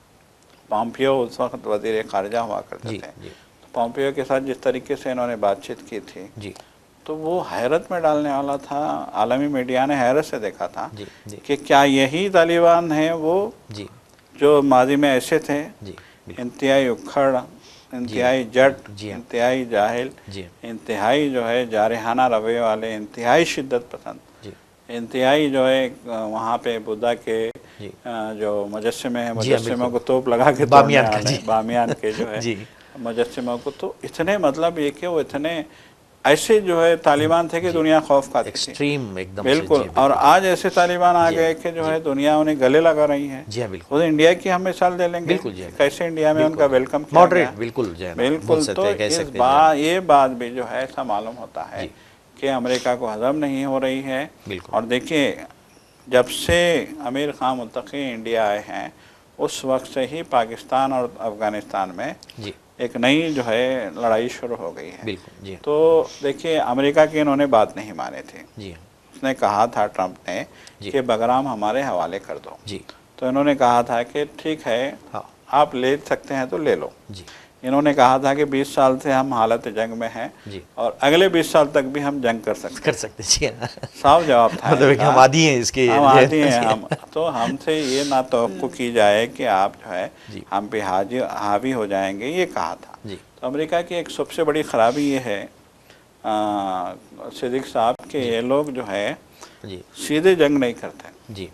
पॉम्पियो उस वक़्त वज़ीर ख़ारजा हुआ करते जी, थे, जी, तो पॉम्पियो के साथ जिस तरीके से इन्होंने बातचीत की थी, जी, तो वो हैरत में डालने वाला था। आलमी मीडिया ने हैरत से देखा था जी, जी, कि क्या यही तालिबान हैं वो जी, जो माज़ी में ऐसे थे, जी, बिल्कुल, इंतहाई उखड़, जी हाँ, इंतहाई जट, जी हाँ, इंतहाई जाहिल, जी हाँ, इंतहाई जो है जारहाना रवैये वाले, इंतहाई शिद्दत पसंद, जी, इंतहाई जो है वहाँ पे बुद्धा के जी, जो मुजस्समे हैं, जी हाँ, मुजस्समों बिल्कुल। को तोप लगा के तोड़ने बामियान का, वाले, जी। बामियान के जो है जी, मुजस्समों को, तो इतने मतलब ये कि वो इतने ऐसे जो है तालिबान थे कि जी, दुनिया खौफ खाती थी। एक्सट्रीम एकदम से, बिल्कुल। जी, और बिल्कुल। आज ऐसे तालिबान आ जी हाँ, गए कि जो जी, है दुनिया उन्हें गले लगा रही है। जी हाँ, बिल्कुल, खुद इंडिया की हम मिसाल दे लेंगे बिल्कुल, जी कि हाँ, कैसे इंडिया में उनका बिल्कुल, वेलकम किया मॉडरेट, गया। बिल्कुल जो है ना, बोल बिल्कुल। सकते तो हैं, कह इस सकते हैं, जी हाँ, ये बात भी जो है ऐसा मालूम होता है जी, कि अमेरिका को हज़म नहीं हो रही है। बिल्कुल, और देखिए जब से अमीर ख़ान मुत्तकी इंडिया आए हैं उस वक्त से ही पाकिस्तान और अफ़गानिस्तान में जी, एक नई जो है लड़ाई शुरू हो गई है। बिल्कुल, जी हाँ, तो देखिए अमेरिका की इन्होंने बात नहीं मानी थी। जी हाँ, उसने कहा था ट्रंप ने जी, कि बगराम हमारे हवाले कर दो। जी, तो इन्होंने कहा था कि ठीक है, हाँ, आप ले सकते हैं तो ले लो। जी, इन्होंने कहा था कि 20 साल से हम हालत जंग में हैं जी। और अगले 20 साल तक भी हम जंग कर सकते जी हाँ। साफ जवाब था मतलब कि इनका। हम आदी हैं इसके। हम आदी हैं जी। हम, तो हमसे ये ना तवक्को की जाए कि आप जो है जी। हम पे हावी हो जाएंगे, ये कहा था। जी। तो अमेरिका की एक सबसे बड़ी ख़राबी ये है सिद्दीक साहब कि ये लोग जो है जी। सीधे जंग नहीं करते। जी।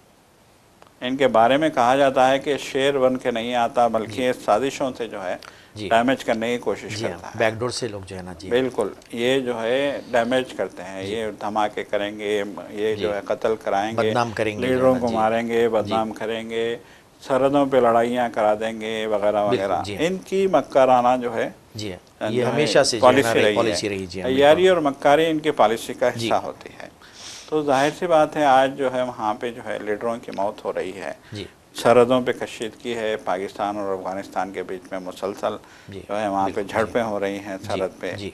इनके बारे में कहा जाता है कि शेर बन के नहीं आता, बल्कि ये साजिशों से जो है जी। डैमेज करने की कोशिश जी करता हाँ, है। बैकडोर से लोग जो है ना। जी बिल्कुल, ये जो है डैमेज करते हैं, जी। ये धमाके करेंगे, ये जी। जो है कत्ल कराएंगे, बदनाम करेंगे जो है लीडरों ना। को जी मारेंगे, जी। बदनाम करेंगे, सरहदों पे लड़ाइयाँ करा देंगे वगैरह बिल्कुल। वगैरह। जी हाँ। इनकी मक्काराना जो है जी हाँ, ये जो है हमेशा से जो है ना पॉलिसी रही है। पॉलिसी रही। जी हाँ, तैयारी बिल्कुल। और मक्कारी इनकी पॉलिसी का जी। हिस्सा होती है। तो जाहिर सी बात है आज जो है वहाँ पे जो है लीडरों की मौत हो रही है, जी। सरहदों पे कशीदगी है, पाकिस्तान और अफ़गानिस्तान के बीच में मुसलसल जी जो है वहाँ पे बिल्कुल। जी झड़पें हो रही हैं जी। सरहद पे, जी।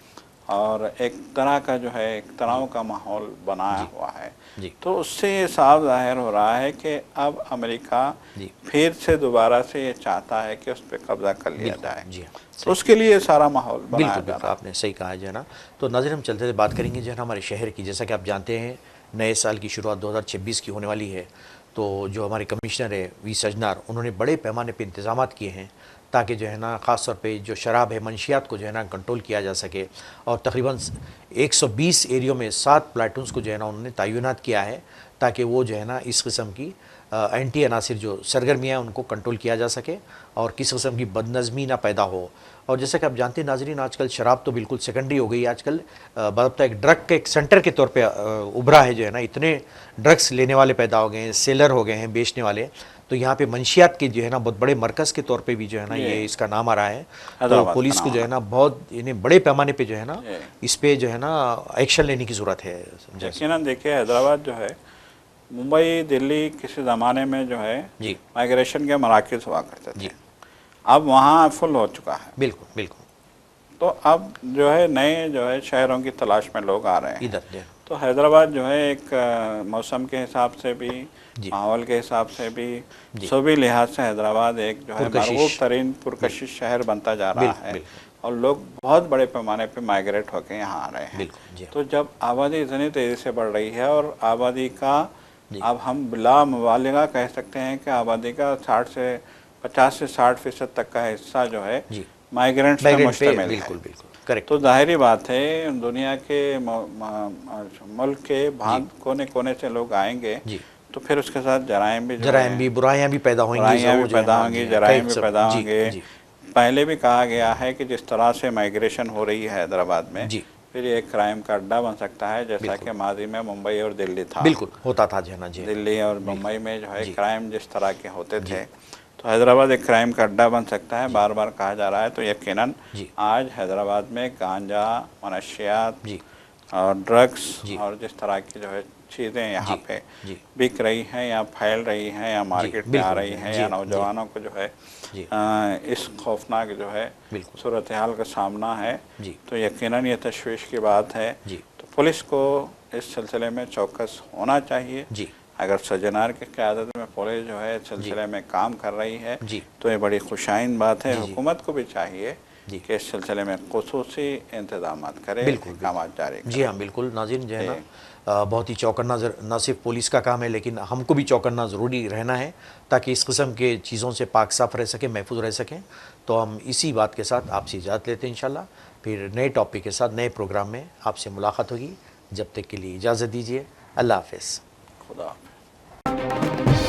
और एक तरह का जो है एक तनाव जी। का माहौल बनाया जी। हुआ है। जी। तो उससे ये साफ ज़ाहिर हो रहा है कि अब अमेरिका जी। फिर से दोबारा से ये चाहता है कि उस पर कब्ज़ा कर लिया बिल्कुल। जाए। जी हाँ, तो सही। उसके लिए सारा माहौल बनाया बिल्कुल जा बिल्कुल, रहा है। आपने सही कहा है जो है ना। तो नाज़रीन, हम चलते बात करेंगे जो है ना हमारे शहर की। जैसा कि आप जानते हैं नए साल की शुरुआत 2026 की होने वाली है, तो जो हमारे कमिश्नर है वी सजनार, उन्होंने बड़े पैमाने पे इंतजामात किए हैं ताकि जो है ना ख़ास तौर पे जो शराब है, मंशियात को जो है ना कंट्रोल किया जा सके। और तकरीबन 120 एरियो में 7 प्लाटून्स को जो है ना उन्होंने तैनात किया है ताकि वो जो है ना इस किस्म की एंटी अनासिर जो सरगर्मियाँ हैं उनको कंट्रोल किया जा सके और किसी किस्म की बदनज़मी ना पैदा हो। और जैसा कि आप जानते हैं नाज़रीन, आजकल शराब तो बिल्कुल सेकेंडरी हो गई। आजकल बाज़ाब्ता एक ड्रग के एक सेंटर के तौर पे उभरा है जो है ना। इतने ड्रग्स लेने वाले पैदा हो गए हैं, सेलर हो गए हैं, बेचने वाले। तो यहाँ पे मंशियात के जो है ना बहुत बड़े मरकज़ के तौर पे भी जो है ना ये इसका नाम आ रहा है। तो हैदराबाद का पुलिस नाम को आ जो है रहा ना बहुत इन्हें बड़े पैमाने पे जो है ना जी। इस पे जो है ना एक्शन लेने की ज़रूरत है। यकीनन देखिए, हैदराबाद जो है मुंबई दिल्ली किसी ज़माने में जो है जी। माइग्रेशन के मराकज़ हुआ करते जी। थे, अब वहाँ फुल हो चुका है। बिल्कुल बिल्कुल। तो अब जो है नए जो है शहरों की तलाश में लोग आ रहे हैं। इधर जो तो हैदराबाद जो है एक मौसम के हिसाब से भी, जी। माहौल के हिसाब से भी, जी। सभी लिहाज से हैदराबाद एक जो है पुरकशिश। मरगूब तरीन पुरकशिश शहर बनता जा रहा बिल्कुल है बिल्कुल। और लोग बहुत बड़े पैमाने पे माइग्रेट होकर यहाँ आ रहे हैं। बिल्कुल। जी तो जब आबादी इतनी तेज़ी से बढ़ रही है और आबादी का जी। अब हम बिला मुबालिगा कह सकते हैं कि आबादी का 50 से 60% तक का हिस्सा जो है जी माइग्रेंट्स पे माइग्रेंट पे मुश्तमिल है। बिल्कुल बिल्कुल करेक्ट। तो जाहिर बात है दुनिया के मुल्क के भाग कोने कोने से लोग आएंगे, जी। तो फिर उसके साथ जराइम भी जो जराइम है, भी, बुराइयां भी पैदा होंगी, बुराइयाँ भी जो है पैदा ना। होंगी, जी जराइम भी सब। पैदा जी होंगे। जी पहले भी कहा गया है कि जिस तरह से माइग्रेशन हो रही है हैदराबाद में, जी फिर ये क्राइम का अड्डा बन सकता है, जैसा बिल्कुल। कि माजी में मुंबई और दिल्ली था। बिल्कुल होता था जो है ना। जी दिल्ली और मुंबई में जो है जी। क्राइम जिस तरह के होते थे, तो हैदराबाद एक क्राइम का अड्डा बन सकता है, बार बार कहा जा रहा है। तो यकीनन जी आज हैदराबाद में गांजा, मनशियात जी और ड्रग्स जी और जिस तरह की जो है चीज़ें यहाँ जी पे जी बिक रही हैं या फैल रही हैं या मार्केट में आ बिल्कुल। रही हैं जी या जी नौजवानों को जो है जी इस खौफनाक जो है बिल्कुल। सूरत हाल का सामना है, जी तो यकीनन ये तशवीश की बात है। जी तो पुलिस को इस सिलसिले में चौकस होना चाहिए। जी अगर सजनार की क़यादत में पुलिस जो है इस सिलसिले में काम कर रही है, जी तो ये बड़ी खुशाइन बात है। जी जी हुकूमत को भी चाहिए जी कि इस सिलसिले में खुसूसी इंतजामात करे, बिल्कुल इक़दाम जारी करे। जी हाँ बिल्कुल नाज़रीन जो है ना जी। बहुत ही चौकन्ना न सिर्फ पुलिस का काम है, लेकिन हमको भी चौकन्ना ज़रूरी रहना है ताकि इस किस्म के चीज़ों से पाक साफ रह सकें, महफूज रह सकें। तो हम इसी बात के साथ आपसे इजाज़त लेते हैं। इंशाल्लाह फिर नए टॉपिक के साथ नए प्रोग्राम में आपसे मुलाकात होगी। जब तक के लिए इजाज़त दीजिए। अल्लाह हाफ़िज़। खुदा हाफ़िज़।